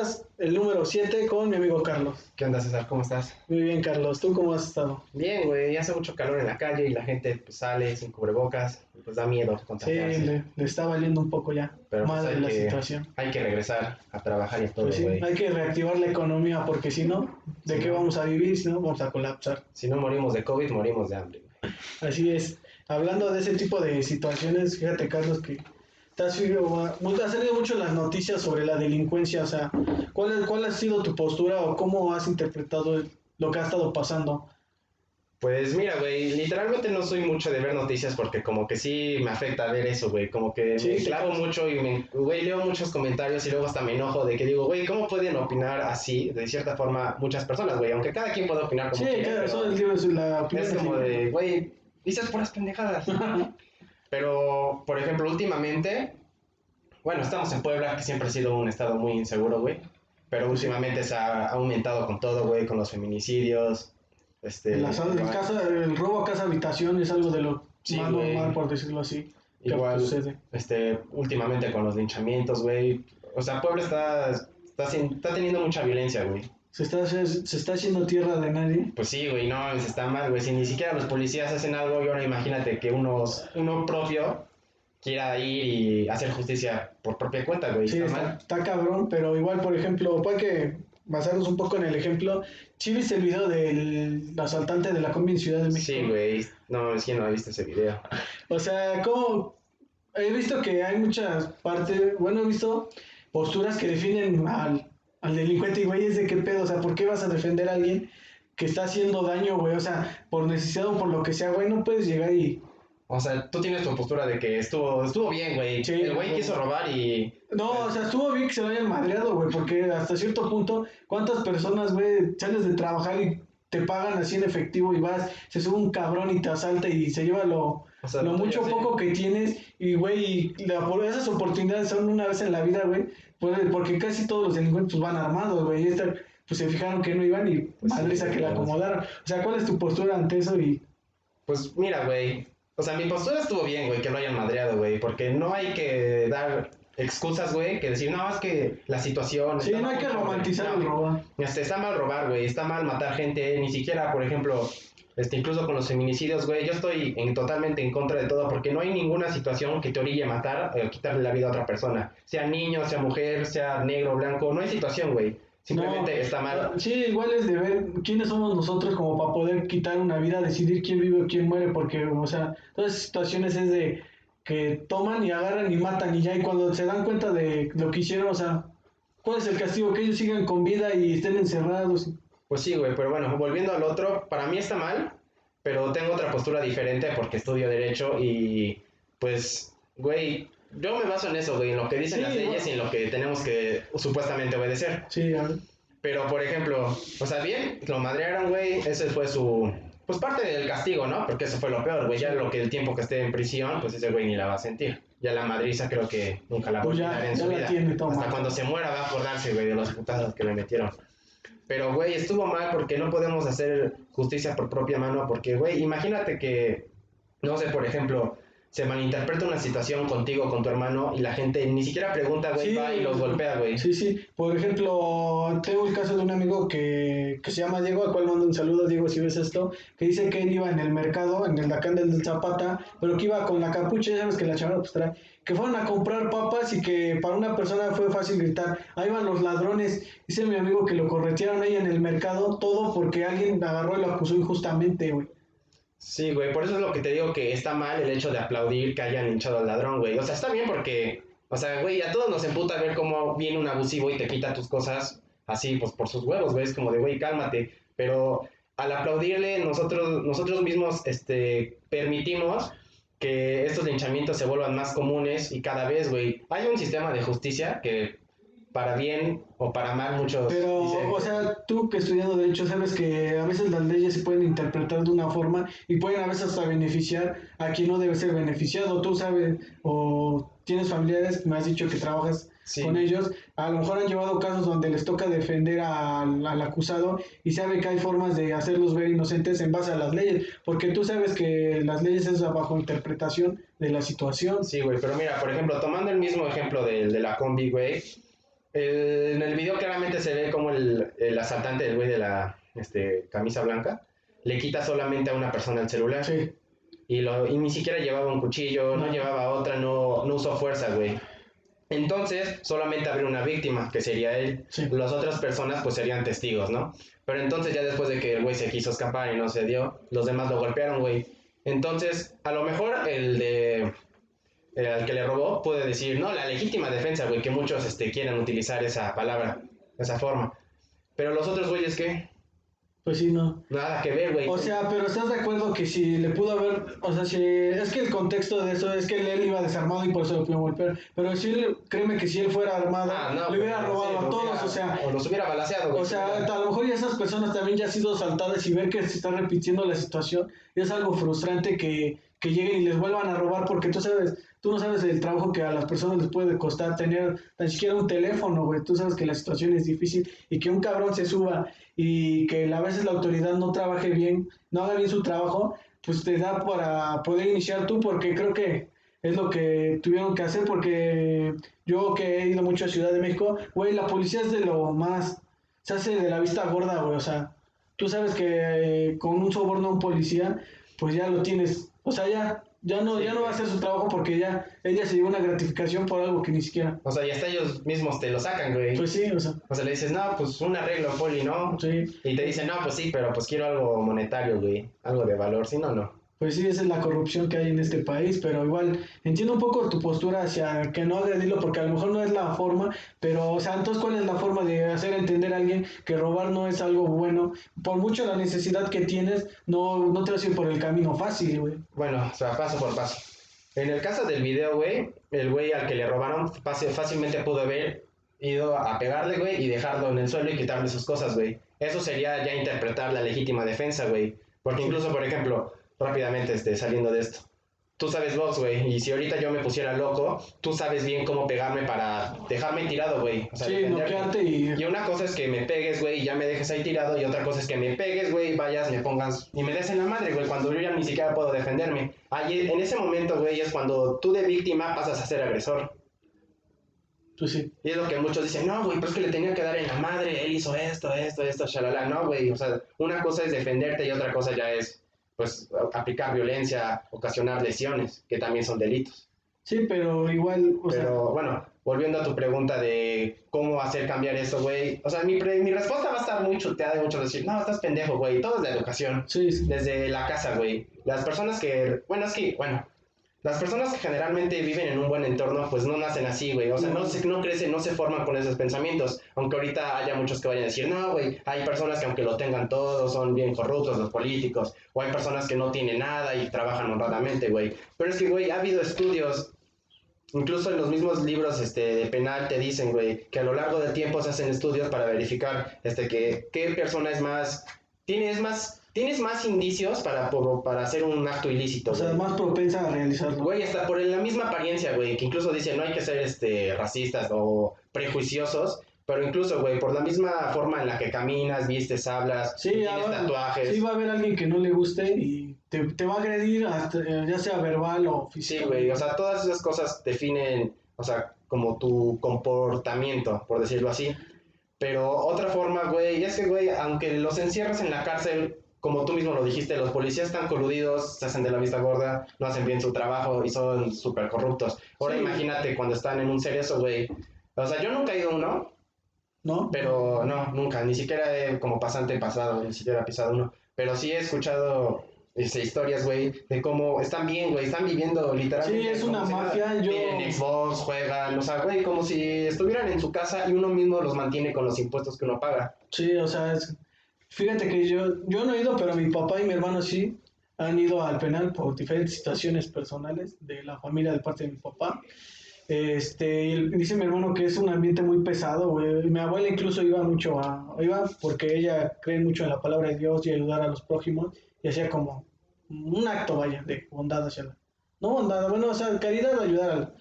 podcast, el número 7 con mi amigo Carlos. ¿Qué onda, César? ¿Cómo estás? Muy bien, Carlos. ¿Tú cómo has estado? Bien, güey. Hace mucho calor en la calle y la gente pues, sale sin cubrebocas. Y, pues da miedo Sí, contagiarse. le está valiendo un poco ya. Pero mal pues, de la situación. hay que regresar a trabajar y todo, Pues sí, güey. hay que reactivar la economía porque si no, ¿de qué vamos a vivir? Si no, vamos a colapsar. Si no morimos de COVID, morimos de hambre, güey. Así es. Hablando de ese tipo de situaciones, fíjate, Carlos, que has salido mucho las noticias sobre la delincuencia. O sea, ¿cuál ha sido tu postura o cómo has interpretado lo que ha estado pasando? Pues mira, güey, literalmente no soy mucho de ver noticias porque como que sí me afecta ver eso, güey. Como que Sí, me clavo mucho y güey, leo muchos comentarios y luego hasta me enojo de que digo, güey, ¿cómo pueden opinar así, de cierta forma, muchas personas, güey? Aunque cada quien puede opinar como Sí, quiera, claro, pero eso es libre, la opinión es como libre. de, güey, dices puras pendejadas. Pero, por ejemplo, últimamente, bueno, estamos en Puebla, que siempre ha sido un estado muy inseguro, güey. Pero últimamente se ha aumentado con todo, güey, con los feminicidios. El robo a casa habitación es algo de lo Sí, más güey. normal, por decirlo así, que Igual, sucede. últimamente con los linchamientos, güey. O sea, Puebla está teniendo mucha violencia, güey. Se está haciendo tierra de nadie. Pues sí, güey, no, está mal, güey. Si ni siquiera los policías hacen algo, y ahora imagínate que uno propio quiera ir y hacer justicia por propia cuenta, güey. Sí, está cabrón, pero igual, por ejemplo, puede que basarnos un poco en el ejemplo. ¿Sí viste el video del asaltante de la combi en Ciudad de México? Sí, güey. No, es que no he visto ese video. O sea, como he visto que hay muchas partes, bueno, he visto posturas que definen al delincuente y güey, es de qué pedo, o sea, ¿por qué vas a defender a alguien que está haciendo daño, güey? O sea, por necesidad o por lo que sea, güey, no puedes llegar y... O sea, tú tienes tu postura de que estuvo bien, güey. Sí, el güey quiso robar y... No, o sea, estuvo bien que se lo hayan madreado, güey, porque hasta cierto punto, ¿cuántas personas, güey, sales de trabajar y te pagan así en efectivo y vas, se sube un cabrón y te asalta y se lleva lo mucho poco que tienes y, güey, esas oportunidades son una vez en la vida, güey, porque casi todos los delincuentes pues, van armados, güey, y pues se fijaron que no iban y Pues madriza sí, que la acomodaron. O sea, ¿cuál es tu postura ante eso? Pues mira, güey. O sea, mi postura estuvo bien, güey, que lo hayan madreado, güey. Porque no hay que dar excusas, güey, que decir, no, es que la situación... Sí, no hay que romantizar el robar. Está mal robar, güey. Está mal matar gente. Ni siquiera, por ejemplo, incluso con los feminicidios, güey. Yo estoy totalmente en contra de todo porque no hay ninguna situación que te orille a matar o quitarle la vida a otra persona. Sea niño, sea mujer, sea negro, blanco. No hay situación, güey. Simplemente está mal. Sí, igual es de ver quiénes somos nosotros como para poder quitar una vida, decidir quién vive o quién muere, porque, o sea, todas esas situaciones es de que toman y agarran y matan y ya, y cuando se dan cuenta de lo que hicieron, o sea, ¿cuál es el castigo? Que ellos sigan con vida y estén encerrados. Pues sí, güey, pero bueno, volviendo al otro, para mí está mal, pero tengo otra postura diferente porque estudio Derecho y, pues, güey, yo me baso en eso, güey, en lo que dicen las leyes y en lo que tenemos que supuestamente obedecer. Sí, a ver. Pero, por ejemplo, o sea, bien, lo madrearon, güey, ese fue pues parte del castigo, ¿no? Porque eso fue lo peor, güey, ya el tiempo que esté en prisión, pues ese güey ni la va a sentir. Ya la madriza creo que nunca la va a olvidar en su vida. Hasta cuando se muera va a acordarse, güey, de los putazos que le metieron. Pero, güey, estuvo mal porque no podemos hacer justicia por propia mano porque, güey, imagínate que, no sé, por ejemplo, se malinterpreta una situación contigo, con tu hermano, y la gente ni siquiera pregunta, güey, va y los golpea, güey. Sí, sí. Por ejemplo, tengo el caso de un amigo que se llama Diego, al cual mando un saludo, Diego, si ves esto, que dice que él iba en el mercado, en el Dacán del Zapata, pero que iba con la capucha, ya sabes que la chavala pues trae, que fueron a comprar papas y que para una persona fue fácil gritar, ahí van los ladrones. Dice mi amigo que lo corretearon ahí en el mercado, todo porque alguien agarró y lo acusó injustamente, güey. Sí, güey, por eso es lo que te digo que está mal el hecho de aplaudir que hayan hinchado al ladrón, güey. O sea, está bien porque, o sea, güey, a todos nos emputa ver cómo viene un abusivo y te quita tus cosas así, pues por sus huevos, güey. Es como de, güey, cálmate. Pero al aplaudirle, nosotros mismos, permitimos que estos linchamientos se vuelvan más comunes y cada vez, güey, hay un sistema de justicia que para bien o para mal muchos pero, dicen, o sea, tú que estudiando Derecho sabes que a veces las leyes se pueden interpretar de una forma y pueden a veces hasta beneficiar a quien no debe ser beneficiado. Tú sabes, o tienes familiares, me has dicho que trabajas con ellos, a lo mejor han llevado casos donde les toca defender al acusado y sabe que hay formas de hacerlos ver inocentes en base a las leyes, porque tú sabes que las leyes es bajo interpretación de la situación. Sí, güey, pero mira, por ejemplo, tomando el mismo ejemplo de la combi, güey, En el video claramente se ve como el asaltante, el güey de la camisa blanca, le quita solamente a una persona el celular. Sí. Y ni siquiera llevaba un cuchillo, no No. llevaba otra, no usó fuerza, güey. Entonces, solamente habría una víctima, que sería él. Sí. Las otras personas, pues, serían testigos, ¿no? Pero entonces, ya después de que el güey se quiso escapar y no se dio, los demás lo golpearon, güey. Entonces, a lo mejor al que le robó puede decir, no, la legítima defensa, güey, que muchos quieran utilizar esa palabra, esa forma. Pero los otros güeyes, ¿qué? Pues sí, no. Nada que ver, güey. O sea, pero ¿estás de acuerdo que si le pudo haber, o sea, si es que el contexto de eso es que él iba desarmado y por eso lo pudo golpear, pero si él, créeme que si él fuera armado, le hubiera pues, robado sí, a todos, o sea, o los hubiera balaceado, güey. o sea, a lo mejor ya esas personas también ya han sido asaltadas y ver que se está repitiendo la situación, es algo frustrante que lleguen y les vuelvan a robar porque tú no sabes el trabajo que a las personas les puede costar tener tan siquiera un teléfono, güey, tú sabes que la situación es difícil y que un cabrón se suba y que a veces la autoridad no trabaje bien, no haga bien su trabajo, pues te da para poder iniciar tú porque creo que es lo que tuvieron que hacer porque yo que he ido mucho a Ciudad de México, güey, la policía es de lo más, se hace de la vista gorda, güey, o sea, tú sabes que con un soborno a un policía, pues ya lo tienes, o sea, ya no va a hacer su trabajo porque ya ella se llevó una gratificación por algo que ni siquiera. O sea, y hasta ellos mismos te lo sacan, güey. Pues sí, o sea. O sea, le dices, no, pues un arreglo, poli, ¿no? Sí. Y te dicen, no, pues sí, pero pues quiero algo monetario, güey. Algo de valor, si no, no. Pues sí, esa es la corrupción que hay en este país, pero igual entiendo un poco tu postura hacia que no agredirlo porque a lo mejor no es la forma, pero o sea, entonces ¿cuál es la forma de hacer entender a alguien que robar no es algo bueno? Por mucho la necesidad que tienes, no te vas a ir por el camino fácil, güey. Bueno, o sea, paso por paso. En el caso del video, güey, el güey al que le robaron fácilmente pudo haber ido a pegarle, güey, y dejarlo en el suelo y quitarle sus cosas, güey. Eso sería ya interpretar la legítima defensa, güey. Porque incluso, por ejemplo, rápidamente saliendo de esto, tú sabes box, güey, y si ahorita yo me pusiera loco, tú sabes bien cómo pegarme para dejarme tirado, güey. O sea, Sí, noquearte y una cosa es que me pegues, güey, y ya me dejes ahí tirado, y otra cosa es que me pegues, güey, vayas, me pongas y me des en la madre, güey, cuando yo ya ni siquiera puedo defenderme. Ahí, en ese momento, güey, es cuando tú de víctima pasas a ser agresor. Pues sí. Y es lo que muchos dicen, no, güey, pero es que le tenía que dar en la madre, él hizo esto, shalala. No, güey, o sea, una cosa es defenderte y otra cosa ya es, pues, aplicar violencia, ocasionar lesiones, que también son delitos. Sí, pero igual, o sea, Pero bueno, volviendo a tu pregunta de cómo hacer cambiar eso, güey. O sea, mi respuesta va a estar muy chuteada de mucho decir, no, estás pendejo, güey. Todo es de educación. sí, sí. Desde la casa, güey. Las personas que, las personas que generalmente viven en un buen entorno, pues no nacen así, güey. O sea, no crecen, no se forman con esos pensamientos. Aunque ahorita haya muchos que vayan a decir, no, güey, hay personas que aunque lo tengan todo, son bien corruptos los políticos. O hay personas que no tienen nada y trabajan honradamente, güey. Pero es que, güey, ha habido estudios. Incluso en los mismos libros de penal te dicen, güey, que a lo largo del tiempo se hacen estudios para verificar que qué persona es más, tienes más indicios para hacer un acto ilícito. O sea, güey. más propensa a realizarlo. Güey, hasta por la misma apariencia, güey, que incluso dicen no hay que ser racistas o prejuiciosos, pero incluso, güey, por la misma forma en la que caminas, vistes, hablas, Sí, tienes tatuajes. Sí, va a haber alguien que no le guste y te va a agredir, hasta, ya sea verbal o físico. Sí, güey, o sea, todas esas cosas definen, o sea, como tu comportamiento, por decirlo así. Pero otra forma, güey, es que, güey, aunque los encierres en la cárcel, como tú mismo lo dijiste, los policías están coludidos, se hacen de la vista gorda, no hacen bien su trabajo y son súper corruptos. Ahora Sí. Imagínate cuando están en un cerezo, güey. O sea, yo nunca he ido a uno, ¿No? pero no, nunca, ni siquiera como pasante pasado, ni siquiera he pisado uno. Pero sí he escuchado historias, güey, de cómo están bien, güey, están viviendo literalmente. Sí, es una como si nada. mafia, Tienen Xbox, juegan, o sea, güey, como si estuvieran en su casa y uno mismo los mantiene con los impuestos que uno paga. Sí, o sea, fíjate que yo no he ido, pero mi papá y mi hermano sí han ido al penal por diferentes situaciones personales de la familia de parte de mi papá. Y dice mi hermano que es un ambiente muy pesado, güey. Mi abuela incluso iba porque ella cree mucho en la palabra de Dios y ayudar a los prójimos y hacía como un acto, vaya, de bondad hacia la... No bondad, bueno, o sea, caridad de ayudar al...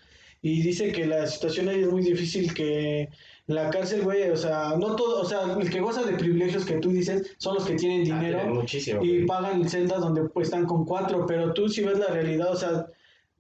Y dice que la situación ahí es muy difícil, que la cárcel, güey, o sea, no todo, o sea, el que goza de privilegios que tú dices son los que tienen dinero Muchísimo, y güey. pagan celdas donde pues están con 4, pero tú si ves la realidad, o sea,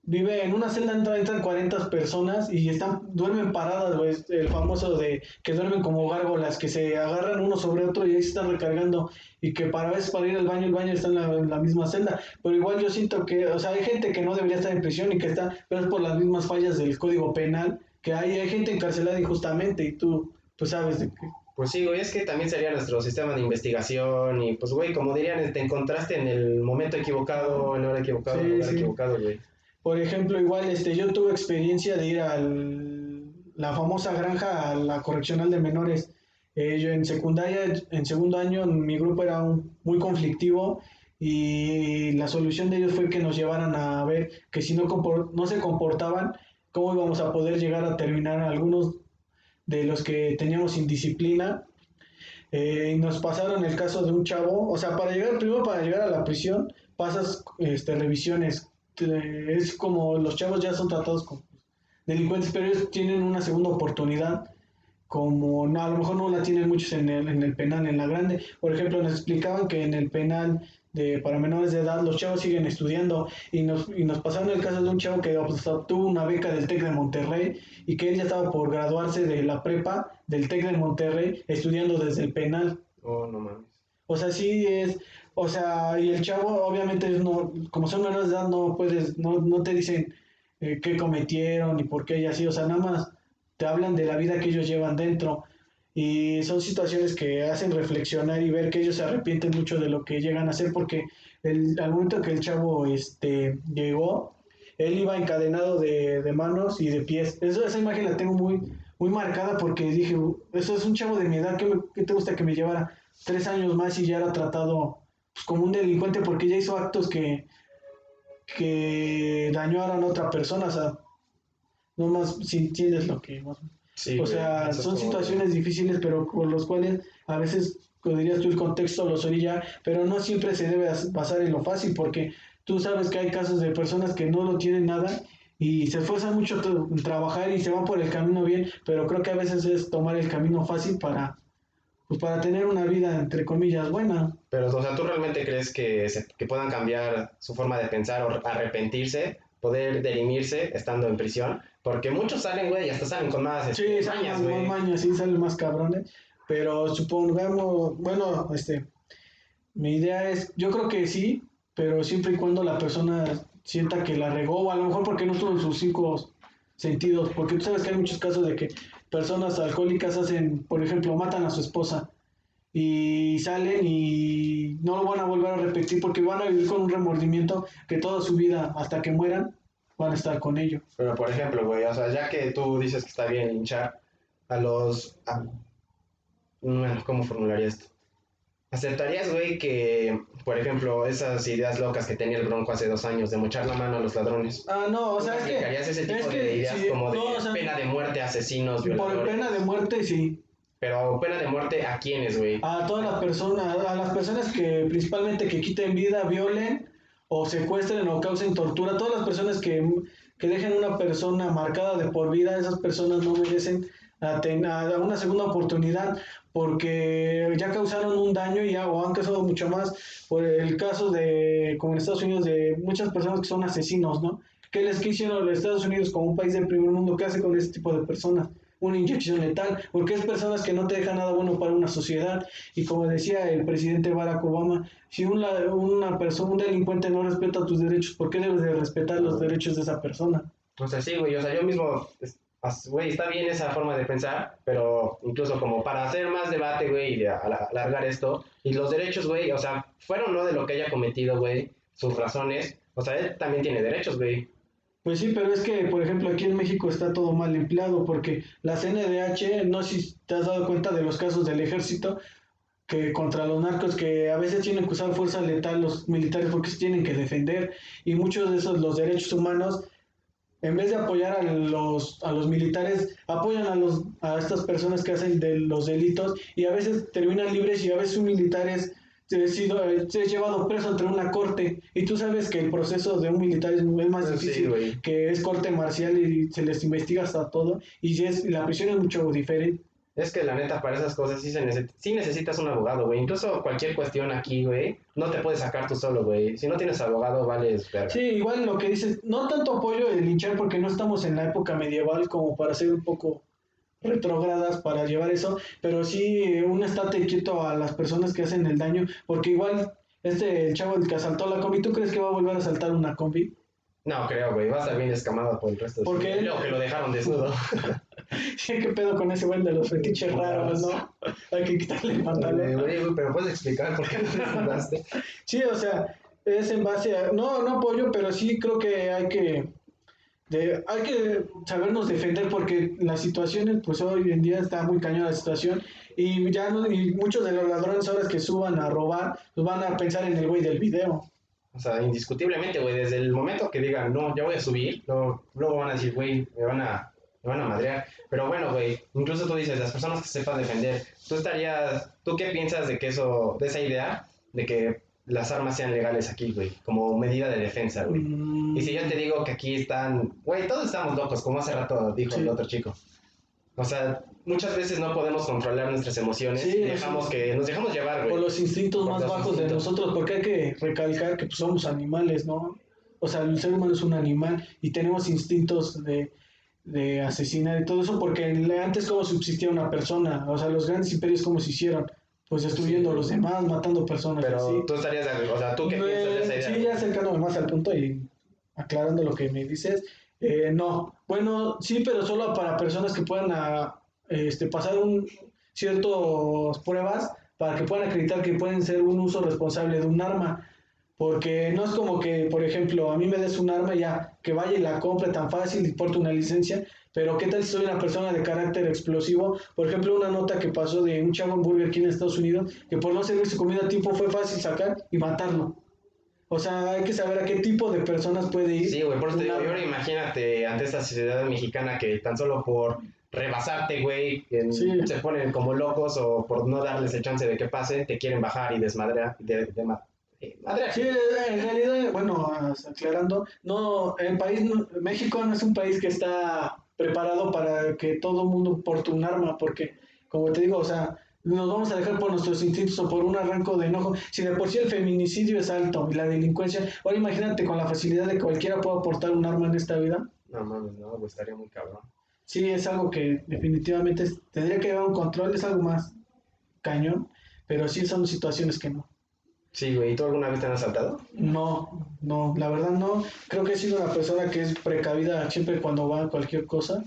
vive en una celda, entran 40 personas y duermen paradas, güey, el famoso de que duermen como gárgolas, que se agarran uno sobre otro y ahí se están recargando y que para veces para ir al baño, el baño está en la misma celda, pero igual yo siento que, o sea, hay gente que no debería estar en prisión y que está, pero es por las mismas fallas del Código Penal, que hay gente encarcelada injustamente y tú sabes de qué. Pues sí, güey, es que también sería nuestro sistema de investigación y pues, güey, como dirían, te encontraste en el momento equivocado, en la hora equivocada, en el Sí, lugar sí. equivocado, güey. Por ejemplo, igual yo tuve experiencia de ir a la famosa granja, a la correccional de menores. Yo en secundaria, en segundo año, mi grupo era muy conflictivo y la solución de ellos fue que nos llevaran a ver que si no se comportaban, cómo íbamos a poder llegar a terminar algunos de los que teníamos indisciplina. Y nos pasaron el caso de un chavo, o sea, primero para llegar a la prisión, pasas revisiones. Es como los chavos ya son tratados como delincuentes, pero ellos tienen una segunda oportunidad, como no, a lo mejor no la tienen muchos en el penal, en la grande. Por ejemplo, nos explicaban que en el penal para menores de edad los chavos siguen estudiando y nos pasaron el caso de un chavo que obtuvo una beca del TEC de Monterrey y que él ya estaba por graduarse de la prepa del TEC de Monterrey estudiando desde el penal. Oh, no mames. O sea, sí es, o sea, y el chavo, obviamente, no, como son menores de edad, no te dicen qué cometieron y por qué y así, o sea, nada más te hablan de la vida que ellos llevan dentro. Y son situaciones que hacen reflexionar y ver que ellos se arrepienten mucho de lo que llegan a hacer, porque al momento que el chavo llegó, él iba encadenado de manos y de pies. Esa imagen la tengo muy marcada porque dije, eso es un chavo de mi edad, ¿qué te gusta que me llevara 3 años más y ya era tratado pues, como un delincuente porque ya hizo actos que dañaron a otra persona? O sea, no más si entiendes lo que... Sí, O güey, sea, eso es son como de... situaciones difíciles, pero con los cuales a veces, como dirías tú, el contexto los orilla, pero no siempre se debe basar en lo fácil, porque tú sabes que hay casos de personas que no lo tienen nada y se esfuerzan mucho en trabajar y se van por el camino bien, pero creo que a veces es tomar el camino fácil pues para tener una vida, entre comillas, buena. Pero, o sea, ¿tú realmente crees que puedan cambiar su forma de pensar o arrepentirse, poder derimirse estando en prisión? Porque muchos salen, güey, y hasta salen con más Sí, salen mañas, más güey. mañas, sí, salen más cabrones, pero supongamos, bueno, mi idea es, yo creo que sí, pero siempre y cuando la persona sienta que la regó, o a lo mejor porque no estuvo en sus 5 sentidos, porque tú sabes que hay muchos casos de que personas alcohólicas hacen, por ejemplo, matan a su esposa y salen y no lo van a volver a repetir porque van a vivir con un remordimiento que toda su vida, hasta que mueran, van a estar con ello. Pero, por ejemplo, güey, o sea, ya que tú dices que está bien hinchar a los... bueno, ¿cómo formularía esto? ¿Aceptarías, güey, que, por ejemplo, esas ideas locas que tenía el Bronco hace 2 años de mochar la mano a los ladrones? Ah, no, o ¿Tú sea, aplicarías ese es tipo de que ideas si, como de no, o sea, pena de muerte a asesinos, por violadores? pena de muerte, sí. Pero pena de muerte a quiénes, güey. A todas las personas, a las personas que principalmente que quiten vida, violen o secuestren o causen tortura, todas las personas que dejen una persona marcada de por vida, esas personas no merecen a una segunda oportunidad porque ya causaron un daño y o han causado mucho más por el caso de, como en Estados Unidos, de muchas personas que son asesinos, ¿no? ¿Qué les hicieron los Estados Unidos como un país del primer mundo? ¿Qué hace con ese tipo de personas? Una inyección letal, porque es personas que no te dejan nada bueno para una sociedad. Y como decía el presidente Barack Obama, si una persona, un delincuente no respeta tus derechos, ¿por qué debes de respetar los derechos de esa persona? O sea, sí, güey, o sea, yo mismo, güey, está bien esa forma de pensar, pero incluso como para hacer más debate, güey, y de alargar esto, y los derechos, güey, o sea, fueron no de lo que haya cometido, güey, sus razones, o sea, él también tiene derechos, güey. Pues sí, pero es que, por ejemplo, aquí en México está todo mal empleado, porque la CNDH, no sé si te has dado cuenta de los casos del ejército, que contra los narcos, que a veces tienen que usar fuerza letal los militares porque se tienen que defender, y muchos de esos, los derechos humanos, en vez de apoyar a los militares, apoyan a estas personas que hacen de los delitos y a veces terminan libres y a veces un militar es llevado preso ante una corte y tú sabes que el proceso de un militar es más Sí, difícil, güey. que es corte marcial y se les investiga hasta todo y si es, la prisión es mucho diferente. Es que la neta, para esas cosas sí necesitas un abogado, güey. Incluso cualquier cuestión aquí, güey, no te puedes sacar tú solo, güey. Si no tienes abogado, vales verga. Sí, igual lo que dices, no tanto apoyo de linchar porque no estamos en la época medieval como para ser un poco retrógradas para llevar eso, pero sí un estate quieto a las personas que hacen el daño, porque igual el chavo el que asaltó la combi, ¿tú crees que va a volver a asaltar una combi? No creo, güey. Va a estar bien escamado por el resto de su Porque vida. Y luego que lo dejaron desnudo. ¿Qué pedo con ese güey de los fetiches raros, no? Hay que quitarle el pantalón. Güey, pero puedes explicar por qué no te desnudaste. Sí, o sea, es en base a... No, no apoyo, pero sí creo que hay que sabernos defender porque las situaciones, pues hoy en día está muy cañona la situación y ya no, y muchos de los ladrones ahora que suban a robar, pues van a pensar en el güey del video. O sea, indiscutiblemente, güey, desde el momento que digan, no, ya voy a subir, luego van a decir, güey, me van a madrear. Pero bueno, güey, incluso tú dices, las personas que sepan defender, ¿tú qué piensas de de esa idea de que las armas sean legales aquí, güey, como medida de defensa, güey? Y si yo te digo que aquí están, güey, todos estamos locos, como hace rato dijo Sí. el otro chico. O sea, muchas veces no podemos controlar nuestras emociones Sí, y nos dejamos llevar, güey. Por los instintos Por más los bajos de instintos. nosotros, porque hay que recalcar que pues, somos animales, ¿no? O sea, el ser humano es un animal y tenemos instintos de asesinar y todo eso, porque antes cómo subsistía una persona, o sea, los grandes imperios cómo se hicieron, pues destruyendo a los demás, matando personas y Pero así. tú estarías de acuerdo, o sea, ¿tú qué piensas de esa idea? Sí, güey? ya acercándome más al punto y aclarando lo que me dices, no, bueno, sí, pero solo para personas que puedan pasar ciertas pruebas para que puedan acreditar que pueden ser un uso responsable de un arma. Porque no es como que, por ejemplo, a mí me des un arma ya, que vaya y la compre tan fácil y porte una licencia, pero ¿qué tal si soy una persona de carácter explosivo? Por ejemplo, una nota que pasó de un chavo en Burger King en Estados Unidos, que por no servir su comida a tiempo fue fácil sacar y matarlo. O sea, hay que saber a qué tipo de personas puede ir. Sí, güey, por eso te un digo, y arma. ahora imagínate ante esta sociedad mexicana que tan solo por rebasarte, güey, Sí. se ponen como locos o por no darles el chance de que pase, te quieren bajar y desmadrear, madrear. Sí, en realidad, bueno, aclarando, no, México no es un país que está preparado para que todo el mundo porte un arma, porque, como te digo, o sea, nos vamos a dejar por nuestros instintos o por un arranco de enojo. Si de por sí el feminicidio es alto y la delincuencia, ahora imagínate con la facilidad de que cualquiera pueda portar un arma en esta vida. No mames, no, güey, estaría muy cabrón. Sí, es algo que definitivamente tendría que haber un control, es algo más cañón, pero sí son situaciones que no. Sí, güey, ¿y tú alguna vez te han asaltado? No, no, la verdad no. Creo que he sido una persona que es precavida siempre cuando va a cualquier cosa.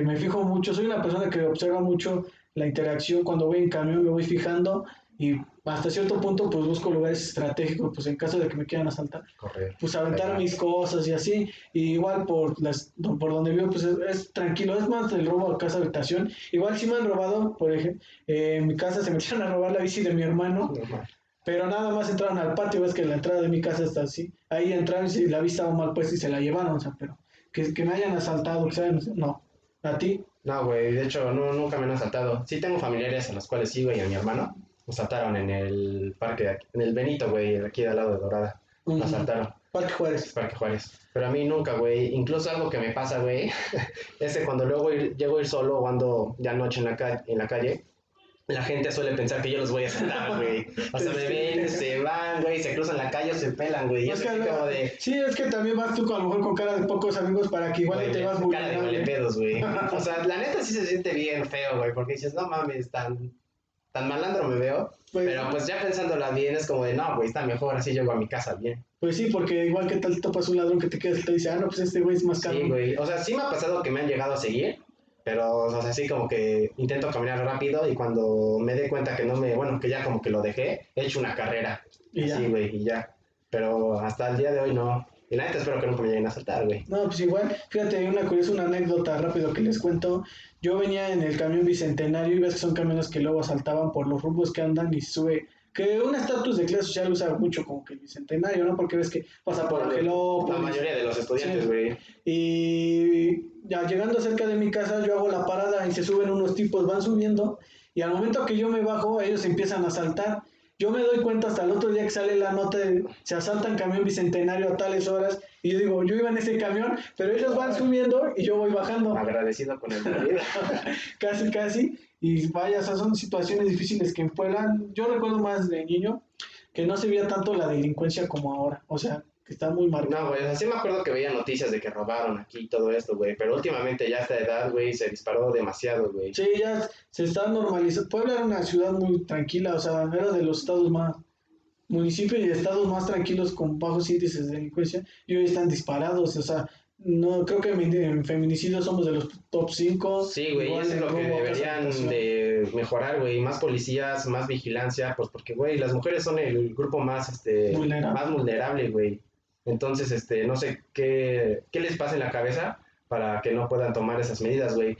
Me fijo mucho, soy una persona que observa mucho la interacción. Cuando voy en camión me voy fijando y hasta cierto punto pues busco lugares estratégicos, pues en caso de que me quieran asaltar, Correr. pues aventar Pegar. mis cosas y así. Y igual por donde vivo pues es tranquilo, es más el robo a casa habitación. Igual si me han robado, por ejemplo, en mi casa se metieron a robar la bici de mi hermano. No mames. Pero nada más entraron al patio, ves que la entrada de mi casa está así. Ahí entraron y la vista estaba mal puesta y se la llevaron, o sea, pero que me hayan asaltado, ¿sabes? No. ¿A ti? No, güey, de hecho, no, nunca me han asaltado. Sí tengo familiares a los cuales sí, güey, a mi hermano. Lo asaltaron en el parque, en el Benito, güey, aquí al lado de Dorada. Lo asaltaron, Parque Juárez. Parque Juárez. Pero a mí nunca, güey. Incluso algo que me pasa, güey, es que cuando luego llego a ir solo o ando ya noche en la calle, la gente suele pensar que yo los voy a asaltar, güey. O sea, me ven, se van, güey, se cruzan la calle o se pelan, güey. Y Es es que, así como de... sí, es que también vas tú a lo mejor con cara de pocos amigos para que igual güey, no te vas cara de vulnerable. malepedos, güey. O sea, la neta sí se siente bien feo, güey, porque dices, no mames, tan malandro me veo. Pues, Pero pues ya pensándola bien es como de, no, güey, está mejor, así llego a mi casa bien. pues sí, porque igual que tal topas un ladrón que te quedas y te dice, no, pues este güey es más caro. Sí, güey. O sea, sí me ha pasado que me han llegado a seguir, pero, o sea, así como que intento caminar rápido y cuando me dé cuenta que no me, bueno, que ya como que lo dejé, he hecho una carrera. Y ya. Sí, güey, y ya. Pero hasta el día de hoy no. Y la neta espero que nunca me lleguen a saltar, güey. No, pues igual, fíjate, una anécdota rápido que les cuento. Yo venía en el camión Bicentenario y ves que son camiones que luego asaltaban por los rumbos que andan y sube. Que un estatus de clase social usa mucho como que el Bicentenario, ¿no? Porque ves que pasa por La Angelópolis. mayoría de los estudiantes, Sí. güey. Y ya llegando cerca de mi casa, yo hago la parada y se suben unos tipos, van subiendo. Y al momento que yo me bajo, ellos empiezan a saltar. Yo me doy cuenta hasta el otro día que sale la nota de se asaltan camión Bicentenario a tales horas. Y yo digo, yo iba en ese camión, pero ellos van subiendo y yo voy bajando. Agradecido con el de la vida. Casi, casi. Y vaya, o sea, son situaciones difíciles que en Puebla, yo recuerdo más de niño, que no se veía tanto la delincuencia como ahora, o sea, que está muy No, marcado. güey, así me acuerdo que veía noticias de que robaron aquí y todo esto, güey, pero últimamente ya a esta edad, güey, se disparó demasiado, güey. Sí, ya se está normalizando. Puebla era una ciudad muy tranquila, o sea, era de los estados más, municipios y estados más tranquilos con bajos índices de delincuencia y hoy están disparados, o sea, no creo que en feminicidio somos de los top 5 Sí, güey, y igual eso es en lo que robo a casa deberían habitación. de mejorar, güey, más policías, más vigilancia, pues porque, güey, las mujeres son el grupo más, más Vulnerable. vulnerable, güey. Entonces, no sé qué les pasa en la cabeza para que no puedan tomar esas medidas, güey.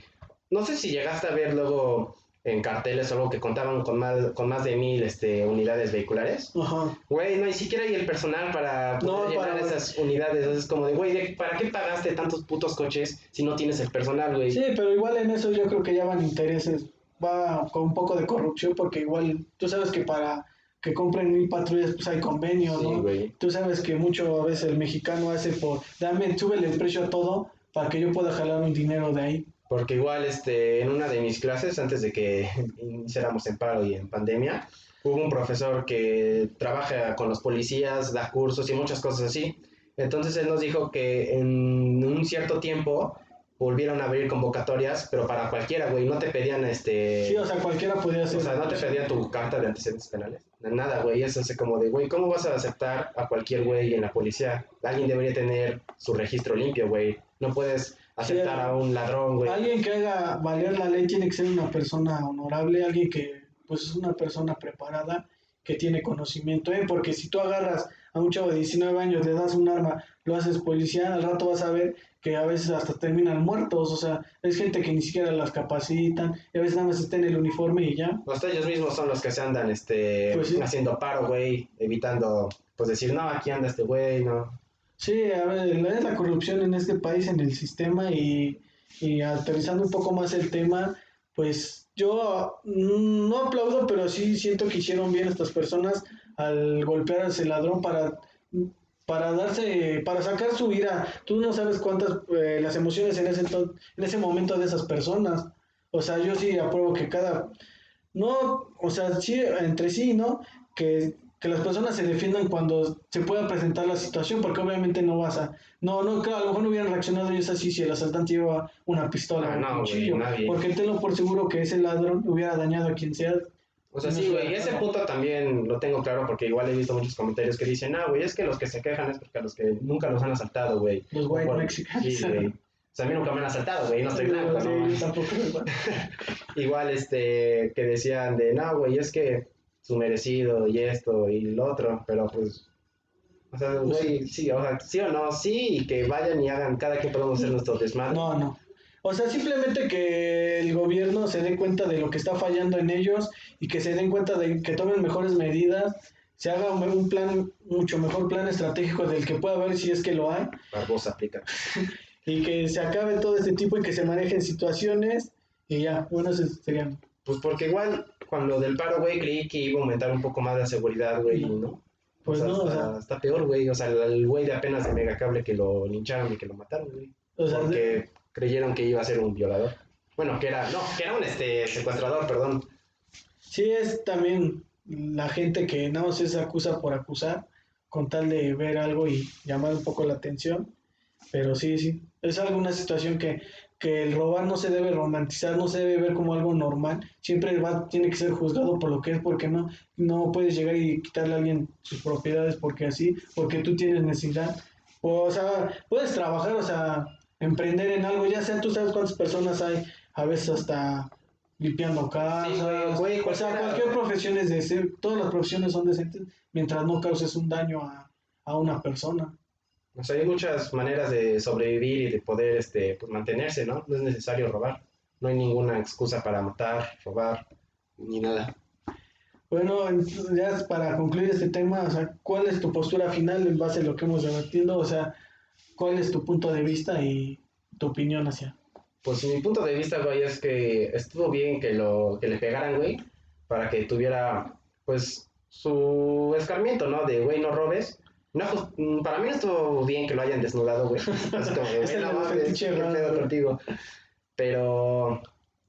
No sé si llegaste a ver luego en carteles o algo que contaban con más de 1000, unidades vehiculares. Ajá. Güey, no, ni siquiera hay el personal para poder No, llenar para... esas unidades. Entonces, es como de, güey, ¿para qué pagaste tantos putos coches si no tienes el personal, güey? Sí, pero igual en eso yo creo que ya van intereses, va con un poco de corrupción porque igual tú sabes que para que compren 1000 patrullas pues hay convenio, Sí, ¿no? güey. Tú sabes que mucho a veces el mexicano hace por, dame, súbele el precio a todo para que yo pueda jalar un dinero de ahí. Porque igual, en una de mis clases, antes de que iniciáramos en paro y en pandemia, hubo un profesor que trabaja con los policías, da cursos y muchas cosas así. Entonces él nos dijo que en un cierto tiempo volvieron a abrir convocatorias, pero para cualquiera, güey, no te pedían Sí, o sea, cualquiera podría o hacer. sea, no te pedían tu carta de antecedentes penales. Nada, güey, es así como de, güey, ¿cómo vas a aceptar a cualquier güey en la policía? Alguien debería tener su registro limpio, güey. No puedes Sí, aceptar a un ladrón, güey. alguien que haga valer la ley tiene que ser una persona honorable, alguien que pues es una persona preparada, que tiene conocimiento, ¿eh? Porque si tú agarras a un chavo de 19 años, le das un arma, lo haces policía, al rato vas a ver que a veces hasta terminan muertos, o sea, es gente que ni siquiera las capacitan, y a veces nada más está en el uniforme y ya, Hasta ellos mismos son los que se andan pues sí. haciendo paro, güey, evitando, pues decir, no, aquí anda este güey, no. Sí, a ver, es la corrupción en este país, en el sistema y aterrizando un poco más el tema, pues yo no aplaudo, pero sí siento que hicieron bien estas personas al golpear a ese ladrón para darse, para sacar su ira. Tú no sabes cuántas, las emociones en ese momento de esas personas. O sea, yo sí apruebo que cada, no, o sea, sí, entre sí, ¿no? Que las personas se defiendan cuando se pueda presentar la situación, porque obviamente no vas a, no, claro, a lo mejor no hubieran reaccionado ellos así si el asaltante lleva una pistola o Ah, un no, güey, cuchillo, nadie. porque tenlo por seguro que ese ladrón hubiera dañado a quien sea O y sea, no sí, se güey, hubiera ese dejado. punto también lo tengo claro porque igual he visto muchos comentarios que dicen, ah, güey, es que los que se quejan es porque a los que nunca los han asaltado, güey. Los O white por... mexicans. Sí, güey. O sea, a mí nunca me han asaltado, güey, no estoy No, blanco, sí, no yo más. tampoco, ¿verdad? Igual, que decían de, no, güey, es que su merecido y esto y lo otro, pero pues, o sea, Pues sí. güey, sí, o sea, sí o no, sí, y que vayan y hagan, cada quien podemos hacer nuestro desmadre. No, no. O sea, simplemente que el gobierno se dé cuenta de lo que está fallando en ellos y que se den cuenta de que tomen mejores medidas, se haga un plan, mucho mejor plan estratégico del que pueda haber si es que lo hay, Barbosa aplica. y que se acabe todo este tipo y que se manejen situaciones y ya, bueno, eso serían. Pues porque igual, cuando del paro, güey, creí que iba a aumentar un poco más la seguridad, Y güey, y no, no. O pues sea, no, o sea, está peor, güey. O sea, el güey de apenas de Megacable que lo lincharon y que lo mataron, güey. o sea, Porque creyeron que iba a ser un violador. Bueno, que era un secuestrador, perdón. sí es también la gente que nada más se acusa por acusar con tal de ver algo y llamar un poco la atención. Pero sí, sí, es alguna situación que el robar no se debe romantizar, no se debe ver como algo normal, siempre tiene que ser juzgado por lo que es, porque no puedes llegar y quitarle a alguien sus propiedades porque así, porque tú tienes necesidad. O sea, puedes trabajar, o sea, emprender en algo, ya sea tú sabes cuántas personas hay, a veces hasta limpiando Sí, güey, casas, güey, o sea, cualquiera. cualquier profesión es decente, todas las profesiones son decentes mientras no causes un daño a una persona. O sea, hay muchas maneras de sobrevivir y de poder, pues mantenerse, ¿no? No es necesario robar. No hay ninguna excusa para matar, robar, ni nada. Bueno, ya para concluir este tema, o sea, ¿cuál es tu postura final en base a lo que hemos debatido? O sea, ¿cuál es tu punto de vista y tu opinión hacia? Pues mi punto de vista, güey, es que estuvo bien que le pegaran, güey, para que tuviera, pues, su escarmiento, ¿no? De, güey, no robes. No, pues, para mí no estuvo bien que lo hayan desnudado, güey. Es como de, Es güey, el no de los mames, fetiches qué raros, pedo güey. contigo. Pero,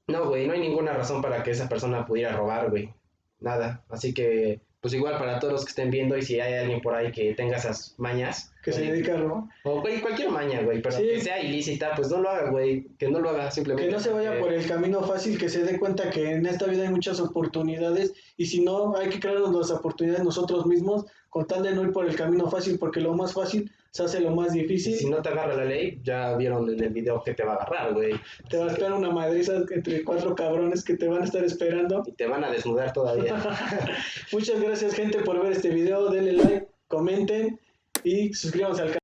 No, güey, no hay ninguna razón para que esa persona pudiera robar, güey. Nada. Así que, pues igual para todos los que estén viendo y si hay alguien por ahí que tenga esas mañas. Que se güey, dedica a robar. o güey, cualquier maña, güey, pero Sí. que sea ilícita, pues no lo haga, güey. Que no lo haga simplemente. Que no se vaya porque- por el camino fácil, que se dé cuenta que en esta vida hay muchas oportunidades y si no, hay que crearnos las oportunidades nosotros mismos con tal de no ir por el camino fácil, porque lo más fácil se hace lo más Y difícil. si no te agarra la ley, ya vieron en el video que te va a agarrar, güey. Te va a esperar una madriza entre 4 cabrones que te van a estar esperando. Y te van a desnudar todavía. Muchas gracias, gente, por ver este video. Denle like, comenten y suscríbanse al canal.